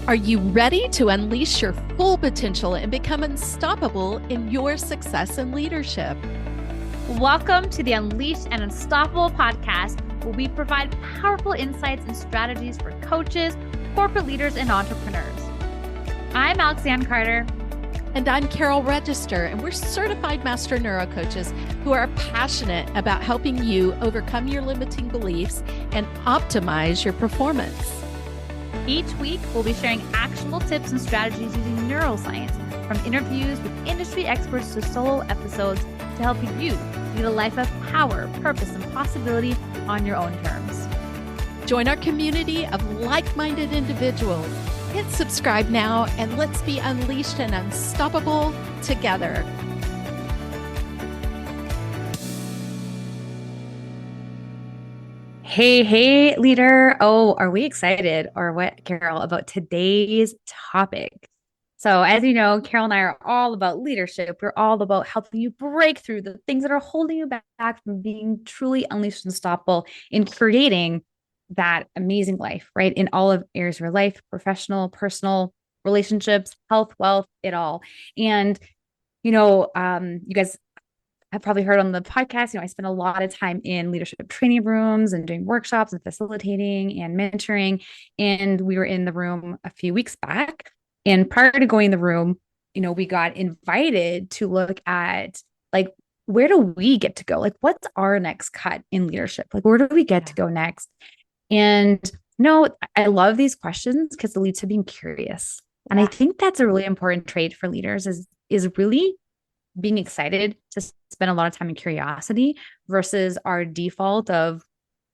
Are you ready to unleash your full potential and become unstoppable in your success and leadership? Welcome to the Unleashed and Unstoppable podcast, where we provide powerful insights and strategies for coaches, corporate leaders, and entrepreneurs. I'm Alexanne Carter. And I'm Carol Register, and we're certified master neurocoaches who are passionate about helping you overcome your limiting beliefs and optimize your performance. Each week, we'll be sharing actionable tips and strategies using neuroscience, from interviews with industry experts to solo episodes, to help you lead a life of power, purpose, and possibility on your own terms. Join our community of like-minded individuals. Hit subscribe now, and let's be unleashed and unstoppable together. Hey, leader. Oh, are we excited or what, Carol, about today's topic? So as you know, Carol and I are all about leadership. We're all about helping you break through the things that are holding you back from being truly unleashed and unstoppable in creating that amazing life, right? In all of areas of your life, professional, personal, relationships, health, wealth, it all. And, you guys have probably heard on the podcast, I spend a lot of time in leadership training rooms and doing workshops and facilitating and mentoring. And we were in the room a few weeks back. And prior to going in the room, we got invited to look at where do we get to go? What's our next cut in leadership? Where do we get to go next? And I love these questions because they lead to being curious. And I think that's a really important trait for leaders is really being excited to spend a lot of time in curiosity versus our default of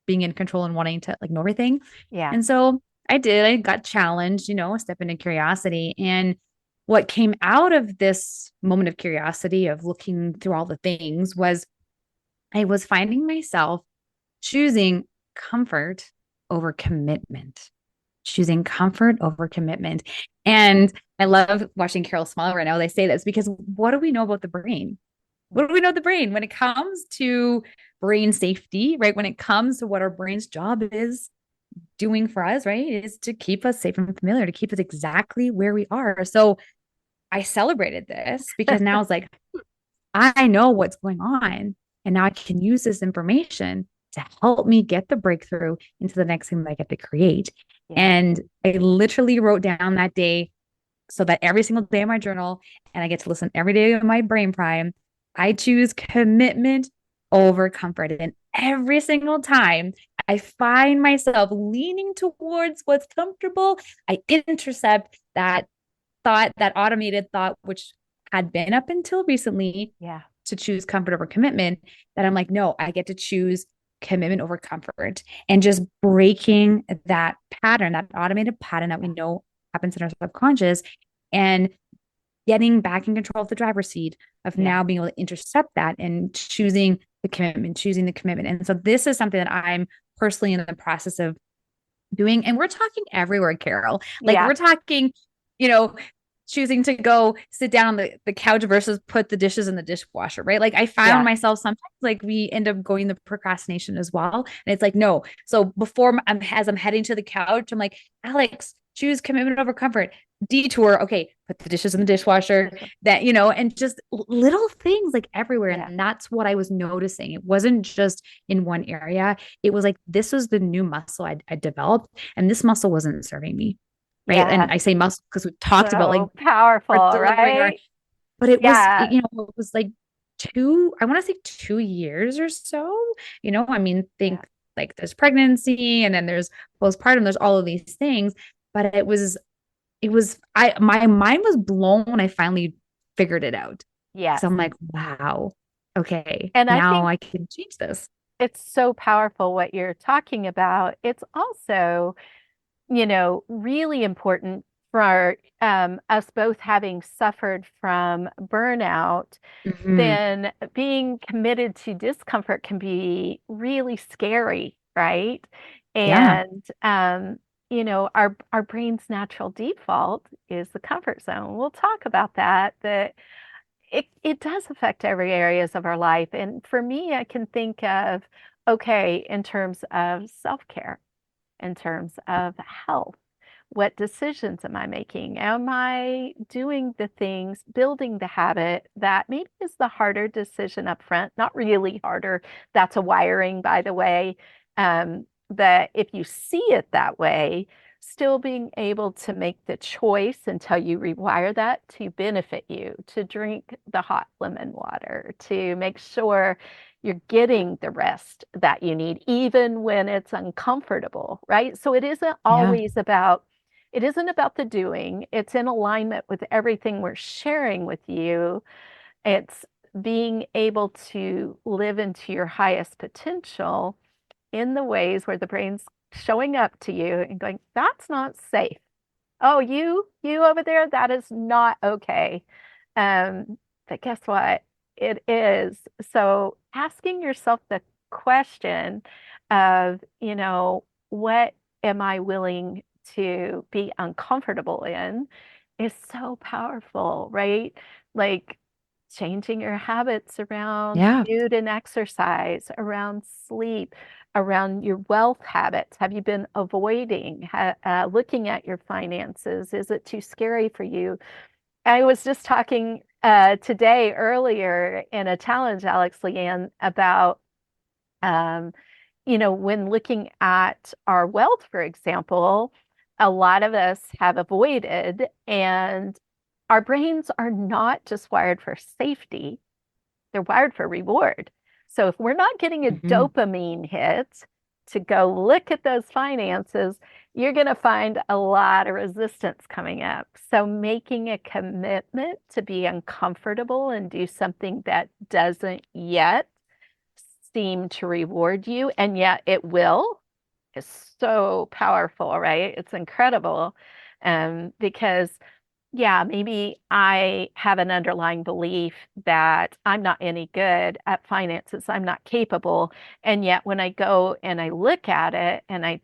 being in control and wanting to know everything. Yeah. And so I got challenged, a step into curiosity. And what came out of this moment of curiosity of looking through all the things was I was finding myself choosing comfort over commitment. Choosing comfort over commitment. And I love watching Carol smile right now. They say this because what do we know about the brain? What do we know of the brain when it comes to brain safety, right? When it comes to what our brain's job is doing for us, right? Is to keep us safe and familiar, to keep us exactly where we are. So I celebrated this because now it's like, I know what's going on. And now I can use this information to help me get the breakthrough into the next thing that I get to create. Yeah. And I literally wrote down that day so that every single day in my journal, and I get to listen every day of my brain prime, I choose commitment over comfort. And every single time I find myself leaning towards what's comfortable, I intercept that thought, that automated thought, which had been up until recently to choose comfort over commitment, that I'm like, no, I get to choose commitment over comfort, and just breaking that pattern, that automated pattern that we know happens in our subconscious, and getting back in control of the driver's seat of now being able to intercept that and choosing the commitment. And so this is something that I'm personally in the process of doing. And we're talking everywhere, Carol. We're talking, choosing to go sit down on the couch versus put the dishes in the dishwasher, right? I found myself sometimes we end up going the procrastination as well. And it's like, no. So before as I'm heading to the couch, I'm like, Alex, choose commitment over comfort. Detour. Okay. Put the dishes in the dishwasher, and just little things everywhere. And that's what I was noticing. It wasn't just in one area. It was this was the new muscle I developed, and this muscle wasn't serving me. Right. Yeah. And I say muscle because we've talked about powerful, right? But it was, it was I want to say 2 years or so, there's pregnancy and then there's postpartum, there's all of these things, but my mind was blown when I finally figured it out. Yeah. So I'm like, wow. Okay. And now I can change this. It's so powerful what you're talking about. It's also really important for us both having suffered from burnout, then being committed to discomfort can be really scary, right? And, our brain's natural default is the comfort zone. We'll talk about that, but it does affect every areas of our life. And for me, I can think of, in terms of self-care, in terms of health, What decisions am I making? Am I doing the things, building the habit that maybe is the harder decision up front? Not really harder. That's a wiring, by the way. That if you see it that way, still being able to make the choice until you rewire that to benefit you, to drink the hot lemon water, to make sure you're getting the rest that you need, even when it's uncomfortable, right? So it isn't always about, it isn't about the doing. It's in alignment with everything we're sharing with you. It's being able to live into your highest potential in the ways where the brain's showing up to you and going, that's not safe. Oh, you over there, that is not okay. But guess what? It is. So asking yourself the question of, what am I willing to be uncomfortable in is so powerful, right? Like changing your habits around food and exercise, around sleep, around your wealth habits. Have you been avoiding looking at your finances? Is it too scary for you? I was just talking today earlier in a challenge, Alex Leanne, about when looking at our wealth, for example, a lot of us have avoided, and our brains are not just wired for safety, they're wired for reward. So if we're not getting a dopamine hit to go look at those finances, you're going to find a lot of resistance coming up. So making a commitment to be uncomfortable and do something that doesn't yet seem to reward you, and yet it will, is so powerful, right? It's incredible. Because maybe I have an underlying belief that I'm not any good at finances, I'm not capable. And yet when I go and I look at it and I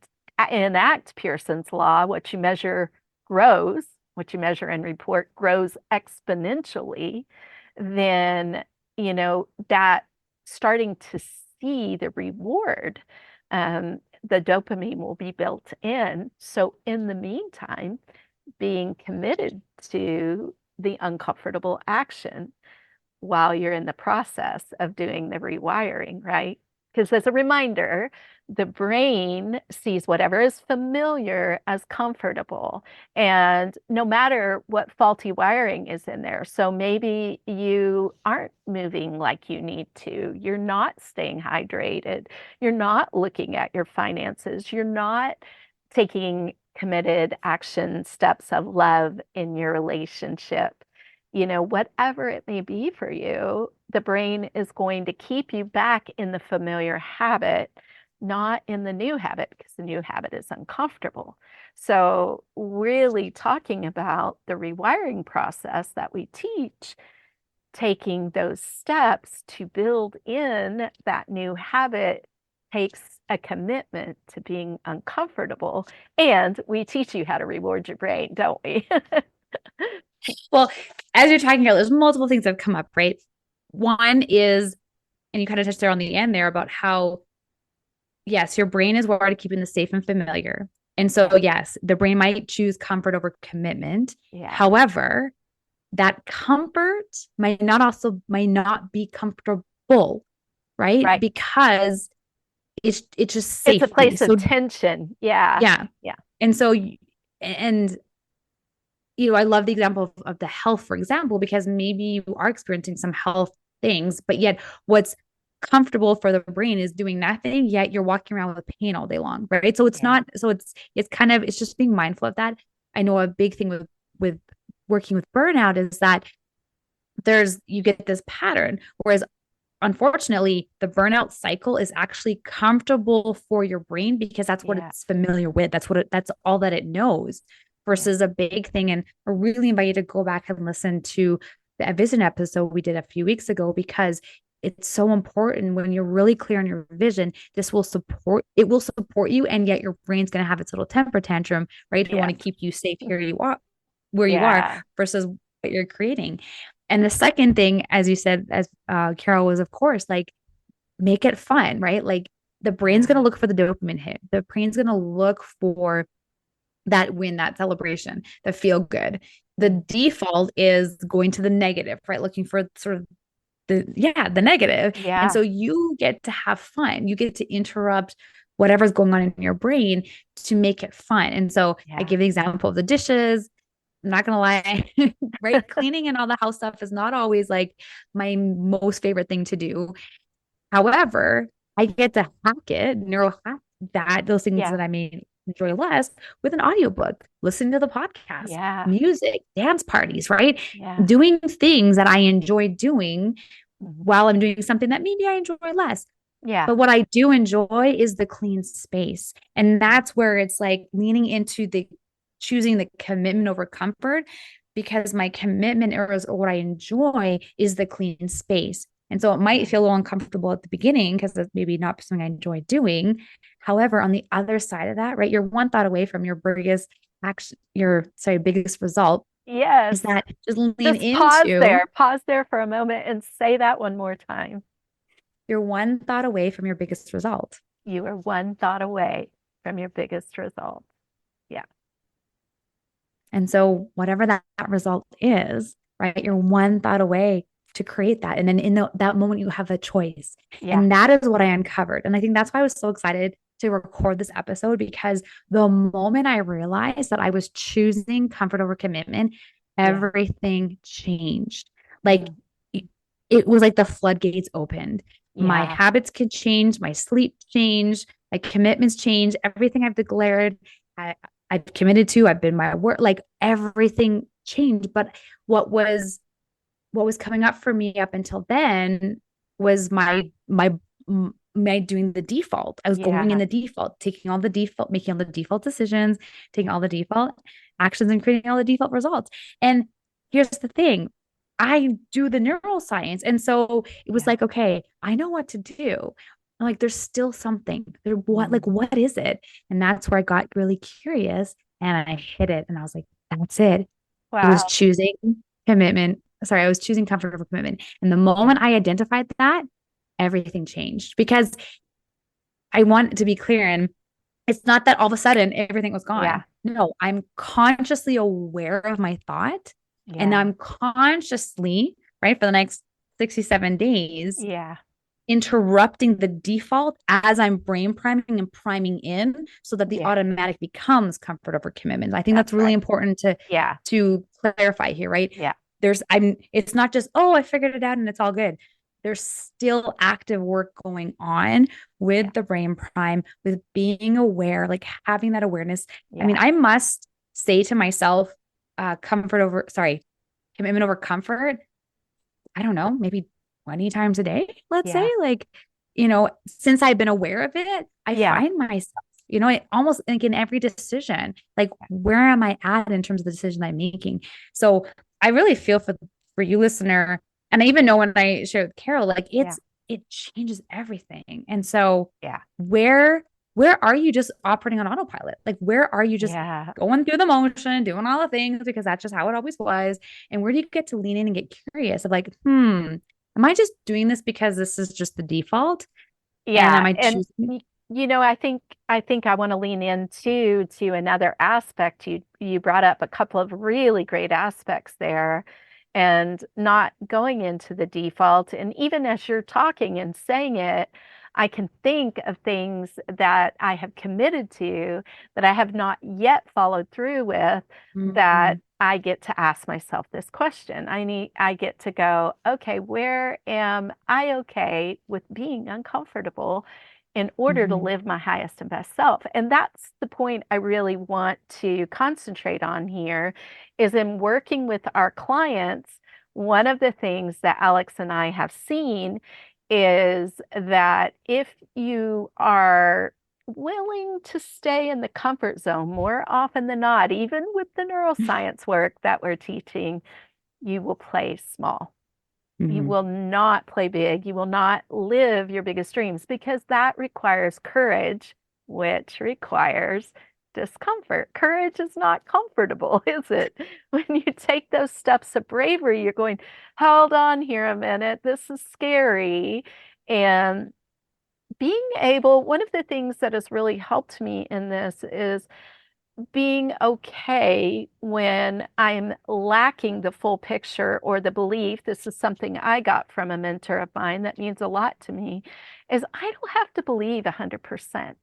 enact Pearson's law, what you measure grows, what you measure and report grows exponentially, then, that starting to see the reward, the dopamine will be built in. So in the meantime, being committed to the uncomfortable action while you're in the process of doing the rewiring, right? Because as a reminder, the brain sees whatever is familiar as comfortable, and no matter what faulty wiring is in there. So maybe you aren't moving like you need to, you're not staying hydrated, you're not looking at your finances, you're not taking committed action steps of love in your relationship. Whatever it may be for you, the brain is going to keep you back in the familiar habit, not in the new habit, because the new habit is uncomfortable. So really talking about the rewiring process that we teach, taking those steps to build in that new habit takes a commitment to being uncomfortable. And we teach you how to reward your brain, don't we? Well, as you're talking here, there's multiple things that have come up, right? One is, and you kind of touched there on the end there about how, yes, your brain is wired to keep in the safe and familiar. And so, yes, the brain might choose comfort over commitment. Yeah. However, that comfort might not be comfortable, right? Because it's just safety. It's a place of tension. Yeah. And so, I love the example of the health, for example, because maybe you are experiencing some health things, but yet what's comfortable for the brain is doing that thing, yet you're walking around with pain all day long, right? So it's not, so it's just being mindful of that. I know a big thing with working with burnout is that you get this pattern, whereas unfortunately, the burnout cycle is actually comfortable for your brain because that's what it's familiar with. That's all that it knows, versus a big thing. And I really invite you to go back and listen to the vision episode we did a few weeks ago, because it's so important. When you're really clear on your vision, it will support you. And yet your brain's going to have its little temper tantrum, right? To want to keep you safe where you are versus what you're creating. And the second thing, as you said, as Carol, was, of course, like, make it fun, right? Like, the brain's going to look for the dopamine hit. The brain's going to look for that win, that celebration, the feel good. The default is going to the negative, right? Looking for sort of the negative. And Yeah. so you get to have fun. You get to interrupt whatever's going on in your brain to make it fun. And so I Yeah. give the example of the dishes. I'm not gonna lie, right? Cleaning and all the house stuff is not always like my most favorite thing to do. However, I get to hack it, neuro hack that those things Yeah. that I may enjoy less with an audiobook, listening to the podcast, Yeah. music, dance parties, right? Yeah. Doing things that I enjoy doing Mhm. while I'm doing something that maybe I enjoy less. Yeah. But what I do enjoy is the clean space. And that's where it's like leaning into the choosing the commitment over comfort, because my commitment or what I enjoy is the clean space. And so it might feel a little uncomfortable at the beginning because it's maybe not something I enjoy doing. However, on the other side of that, right, you're one thought away from your biggest action, biggest result Yes. is that just lean Just into pause there for a moment and say that one more time. you're one thought away from your biggest result. You are one thought away from your biggest result. Yeah. And so whatever that result is, right, you're one thought away to create that. And then in that moment, you have a choice. Yeah. And that is what I uncovered. And I think that's why I was so excited to record this episode, because the moment I realized that I was choosing comfort over commitment, everything changed. Like it was like the floodgates opened. My Yeah. habits could change, my sleep changed, my commitments changed, everything I've declared, I've committed to, I've been my work, like everything changed. But what was coming up for me up until then was my doing the default. I was going in the default, taking all the default, making all the default decisions, taking all the default actions and creating all the default results. And here's the thing. I do the neuroscience. And so it was like, okay, I know what to do. I'm like, there's still something there. What is it? And that's where I got really curious and I hit it. And I was like, that's it. Wow. It was choosing commitment. Sorry, I was choosing comfort over commitment. And the moment I identified that, everything changed, because I want to be clear. And it's not that all of a sudden everything was gone. Yeah. No, I'm consciously aware of my thought. Yeah. And I'm consciously, right, for the next 67 days, interrupting the default as I'm brain priming and priming in so that the automatic becomes comfort over commitment. I think that's really important to clarify here, right? Yeah. It's not just, oh, I figured it out and it's all good. There's still active work going on with the brain prime, with being aware, like having that awareness. I mean, I must say to myself, commitment over comfort. I don't know, maybe 20 times a day, let's say, like, since I've been aware of it, I find myself, almost like in every decision, like, where am I at in terms of the decision I'm making? So I really feel for you, listener. And I even know when I share with Carol, like it changes everything. And so where are you just operating on autopilot? Like, where are you just going through the motion, doing all the things because that's just how it always was? And where do you get to lean in and get curious of like, am I just doing this because this is just the default? Yeah. And am I choosing? I think I want to lean into to another aspect. You brought up a couple of really great aspects there, and not going into the default. And even as you're talking and saying it, I can think of things that I have committed to that I have not yet followed through with, that I get to ask myself this question. I get to go, okay, where am I okay with being uncomfortable in order to live my highest and best self? And that's the point I really want to concentrate on here, is in working with our clients. One of the things that Alex and I have seen is that if you are willing to stay in the comfort zone more often than not, even with the neuroscience work that we're teaching, you will play small. You will not play big. You will not live your biggest dreams, because that requires courage, which requires discomfort. Courage is not comfortable, is it? When you take those steps of bravery, you're going, hold on here a minute, this is scary. And being able, one of the things that has really helped me in this is being okay when I'm lacking the full picture or the belief, this is something I got from a mentor of mine that means a lot to me, is I don't have to believe 100%.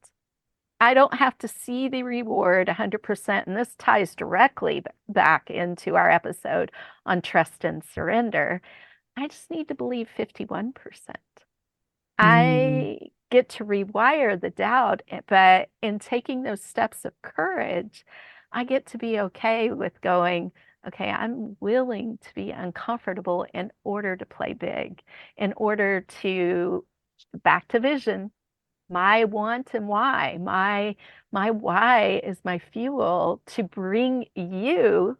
I don't have to see the reward 100%. And this ties directly back into our episode on trust and surrender. I just need to believe 51%. Mm. I get to rewire the doubt, but in taking those steps of courage, I get to be okay with going, okay, I'm willing to be uncomfortable in order to play big, in order to back to vision, my want and why. My why is my fuel to bring you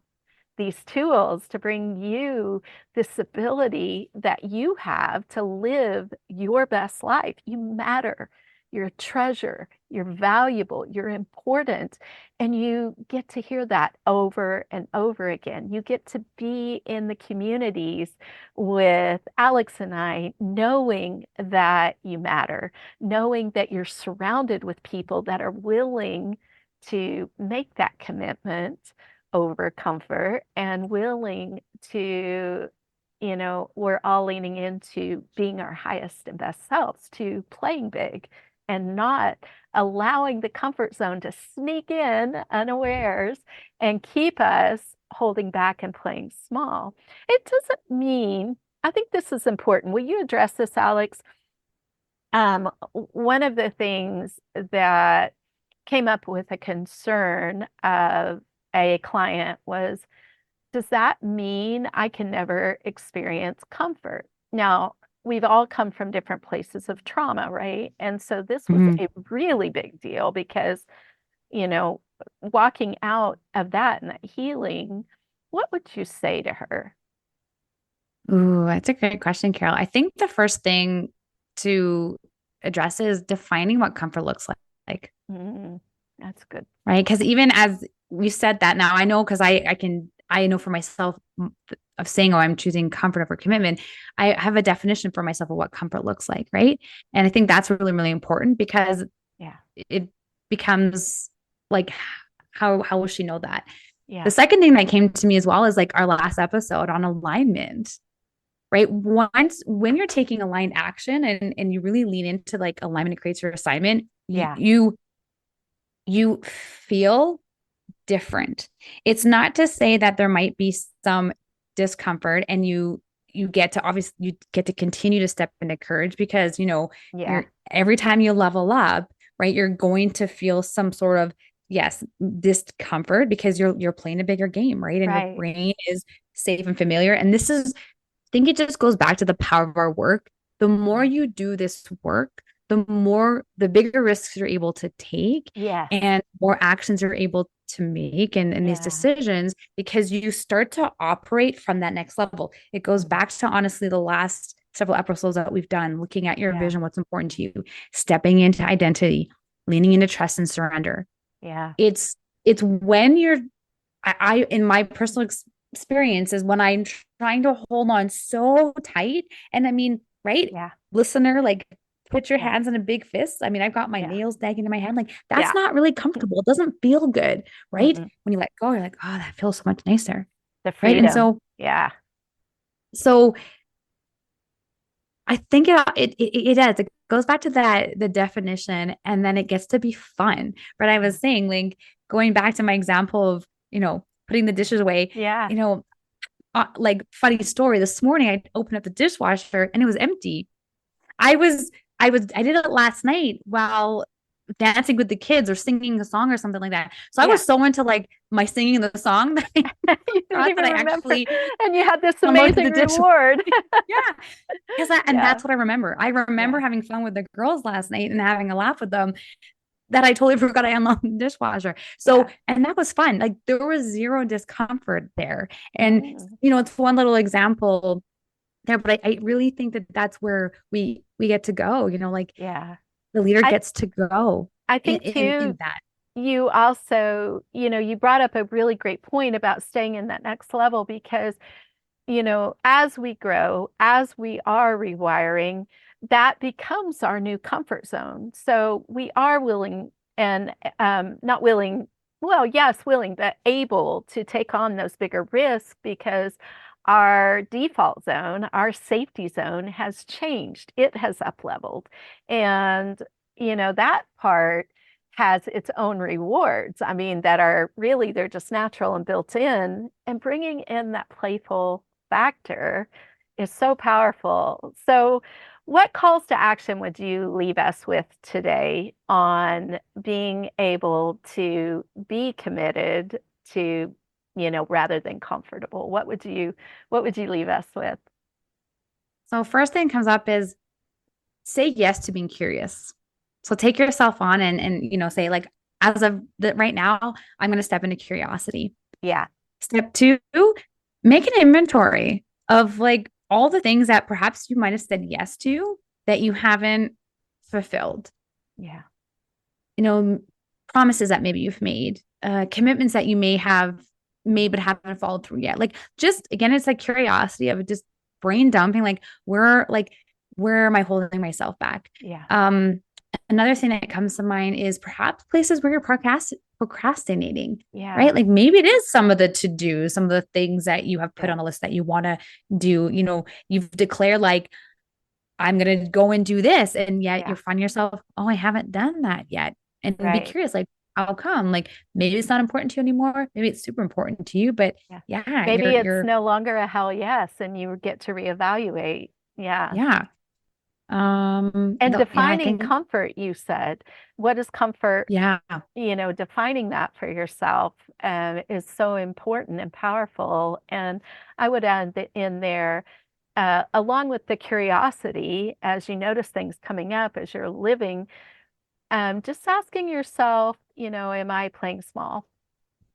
these tools, to bring you this ability that you have to live your best life. You matter. You're a treasure. You're valuable. You're important. And you get to hear that over and over again. You get to be in the communities with Alex and I, knowing that you matter, knowing that you're surrounded with people that are willing to make that commitment over comfort and willing to, we're all leaning into being our highest and best selves, to playing big and not allowing the comfort zone to sneak in unawares and keep us holding back and playing small. It doesn't mean, I think this is important. Will you address this, Alex? One of the things that came up with a concern of a client was, does that mean I can never experience comfort? Now, we've all come from different places of trauma, right? And so this was Mhm. a really big deal because, you know, walking out of that and that healing, what would you say to her? Ooh, that's a great question, Carol. I think the first thing to address is defining what comfort looks like, Mm, that's good. right? Because even as we said that now, I know because I know for myself of saying, oh, I'm choosing comfort over commitment. I have a definition for myself of what comfort looks like, right? And I think that's really, really important because Yeah. it becomes like, how will she know that? The Yeah. second thing that came to me as well is like our last episode on alignment, right? Once when you're taking aligned action and you really lean into like alignment creates your assignment, Yeah. you feel different. It's not to say that there might be some discomfort and you get to obviously you get to continue to step into courage because Yeah. you're every time you level up, right? You're going to feel some sort of yes, discomfort because you're playing a bigger game, right? And your Right. brain is safe and familiar. And this is I think it just goes back to the power of our work. The more Yeah. you do this work, the bigger risks you're able to take Yes. and more actions you're able to make and these Yeah. decisions because you start to operate from that next level. It goes Mm. back to honestly the last several episodes that we've done, looking at your Yeah. vision, what's important to you, stepping into identity, leaning into trust and surrender. Yeah. It's when I in my personal experience is when I'm trying to hold on so tight. And I mean, right? Yeah. Listener, like put your Yeah. hands in a big fist. I mean, I've got my Yeah. nails digging into my hand. Like that's Yeah. not really comfortable. It doesn't feel good, right? Mm-mm. When you let go, you're like, oh, that feels so much nicer. The Right. And freedom. Yeah. so I think it does. It goes back to that the definition, and then it gets to be fun. But I was saying, like going back to my example of putting the dishes away. Yeah. Like funny story. This morning, I opened up the dishwasher and it was empty. I did it last night while dancing with the kids or singing a song or something like that. So I Yeah. was so into like my singing the song that I You didn't forgot that even I remember. actually And you had this unloaded amazing the dish. reward. Yeah. And Yeah. that's what I remember. I remember Yeah. having fun with the girls last night and having a laugh with them that I totally forgot I unloaded the dishwasher. So, Yeah. and that was fun. Like there was zero discomfort there. And, Mm. it's one little example there, but I really think that that's where we get to go, like Yeah. the leader I gets to go I in, think too, that. you also, you brought up a really great point about staying in that next level because, as we grow, as we are rewiring, that becomes our new comfort zone. So we are willing and not willing well, yes, willing, but able to take on those bigger risks because our default zone, our safety zone has changed. It has up leveled. And, that part has its own rewards. I mean, that are really, they're just natural and built in. And bringing in that playful factor is so powerful. So, what calls to action would you leave us with today on being able to be committed to, rather than comfortable? What would you leave us with? So first thing comes up is say yes to being curious. So take yourself on and say like, as of right now, I'm going to step into curiosity. Yeah. Step two, make an inventory of like all the things that perhaps you might have said yes to that you haven't fulfilled. Yeah. Promises that maybe you've made, commitments that you may have made but haven't followed through yet. Like just again, it's like curiosity of just brain dumping, where am I holding myself back? Yeah. Another thing that comes to mind is perhaps places where you're procrastinating. Yeah. Right. Like maybe it is some of the to-do, some of the things that you have put on a list that you want to do. You've declared like, I'm going to go and do this. And yet you find yourself, oh, I haven't done that yet. And be curious, like, how come? Like maybe it's not important to you anymore. Maybe it's super important to you, but maybe it's no longer a hell yes, and you get to reevaluate. Yeah. Yeah. And defining comfort, you said. What is comfort? Yeah. Defining that for yourself is so important and powerful. And I would add that in there, along with the curiosity, as you notice things coming up as you're living, just asking yourself, am I playing small?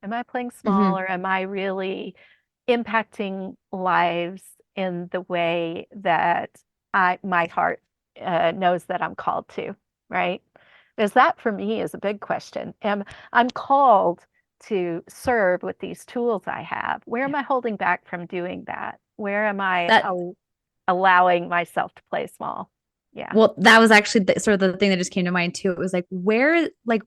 Am I playing small, or am I really impacting lives in the way that my heart knows that I'm called to, right? Because that for me is a big question. I'm called to serve with these tools I have. Where am I holding back from doing that? Where am I allowing myself to play small? Yeah. Well, that was actually sort of the thing that just came to mind too. It was like,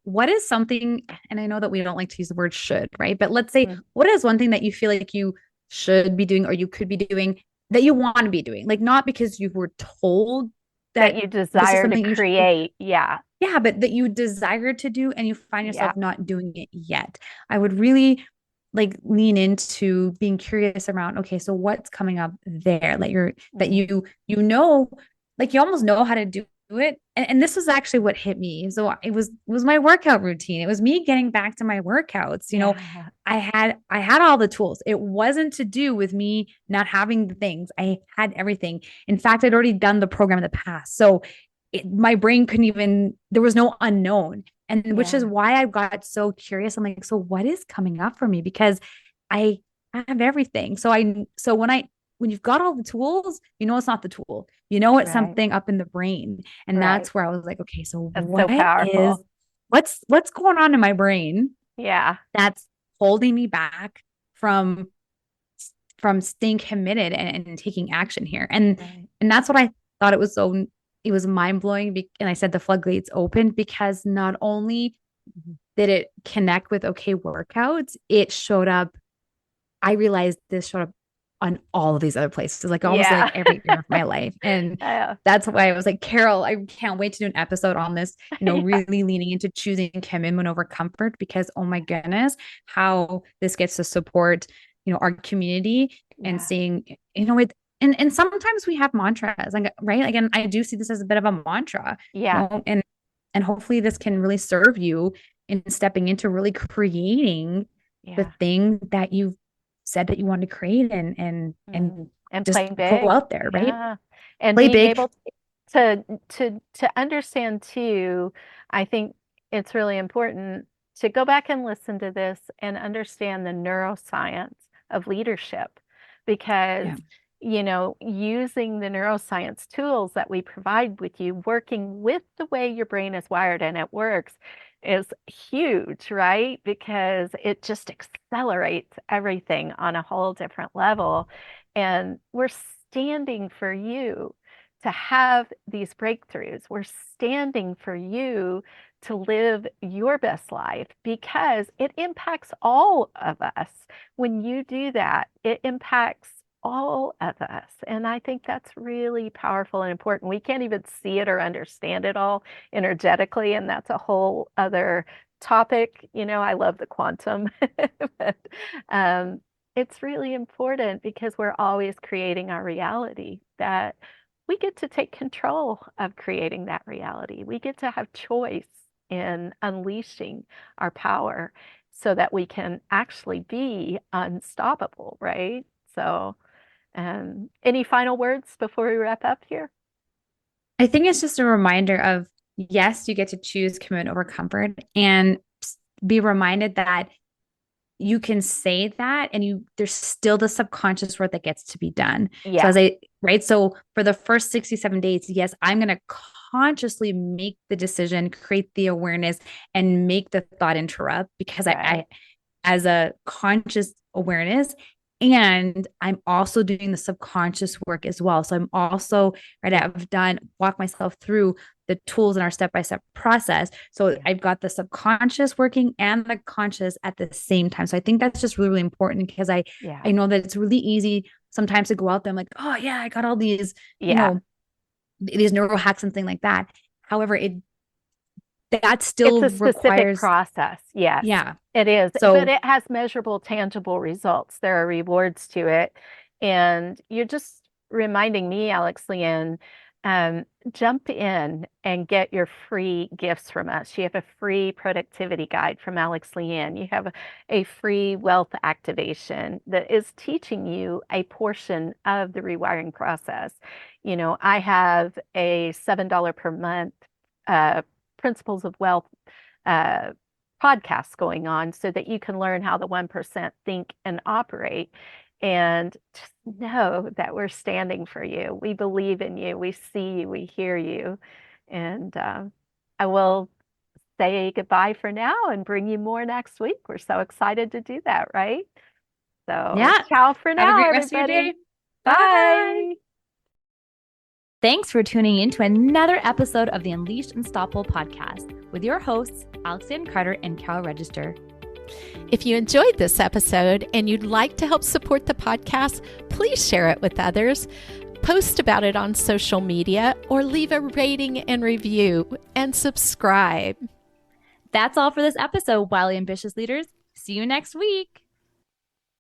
what is something, and I know that we don't like to use the word should, right? But let's say, what is one thing that you feel like you should be doing or you could be doing that you want to be doing? Like, not because you were told that you desire to create. Yeah. Yeah, but that you desire to do and you find yourself not doing it yet. I would really like lean into being curious around, okay, so what's coming up there? Like like you almost know how to do it. And this was actually what hit me. So it was my workout routine. It was me getting back to my workouts. I had all the tools. It wasn't to do with me not having the things. I had everything. In fact, I'd already done the program in the past. So my brain couldn't even, there was no unknown. And which is why I got so curious. I'm like, so what is coming up for me? Because I have everything. So when you've got all the tools, it's not the tool, it's something up in the brain. And that's where I was like, okay, so what's going on in my brain? Yeah. That's holding me back from staying committed and taking action here. And that's what I thought it was mind blowing. And I said the floodgates opened because not only did it connect with, okay, workouts, it showed up. I realized this showed up on all of these other places, like almost like every year of my life. And that's why I was like, Carol, I can't wait to do an episode on this, really leaning into choosing commitment over comfort, because, oh my goodness, how this gets to support, our community and seeing, and sometimes we have mantras, like, right? Again, I do see this as a bit of a mantra, and hopefully this can really serve you in stepping into really creating the thing that you've said that you want to create and just playing big. Go out there, right? And play being big. able to understand too, I think it's really important to go back and listen to this and understand the neuroscience of leadership, because using the neuroscience tools that we provide with you, working with the way your brain is wired and it works, is huge, right? Because it just accelerates everything on a whole different level. And we're standing for you to have these breakthroughs. We're standing for you to live your best life, because it impacts all of us. When you do that, it impacts all of us. And I think that's really powerful and important. We can't even see it or understand it all energetically, and that's a whole other topic. I love the quantum, but it's really important because we're always creating our reality, that we get to take control of creating that reality. We get to have choice in unleashing our power so that we can actually be unstoppable, right? So, any final words before we wrap up here? I think it's just a reminder of, yes, you get to choose commitment over comfort, and be reminded that you can say that and there's still the subconscious work that gets to be done. Yeah. So for the first 67 days, yes, I'm going to consciously make the decision, create the awareness, and make the thought interrupt, because I as a conscious awareness, and I'm also doing the subconscious work as well. So I'm also, I've walk myself through the tools in our step-by-step process. So I've got the subconscious working and the conscious at the same time. So I think that's just really, really important, because I know that it's really easy sometimes to go out there. I'm like, oh yeah, I got all these, these neuro hacks and things like that. However, that still it's a specific requires process. Yes. Yeah. It is. So, but it has measurable, tangible results. There are rewards to it. And you're just reminding me, Alex Leanne, jump in and get your free gifts from us. You have a free productivity guide from Alex Leanne. You have a free wealth activation that is teaching you a portion of the rewiring process. I have a $7 per month Principles of Wealth podcast going on, so that you can learn how the 1% think and operate. And just know that we're standing for you. We believe in you. We see you. We hear you. And I will say goodbye for now and bring you more next week. We're so excited to do that, right? So ciao for now, have a great everybody. rest of your day. Bye. Thanks for tuning in to another episode of the Unleashed Unstoppable podcast with your hosts, Alexandra Carter and Carol Register. If you enjoyed this episode and you'd like to help support the podcast, please share it with others, post about it on social media, or leave a rating and review, and subscribe. That's all for this episode, Wildly Ambitious Leaders. See you next week.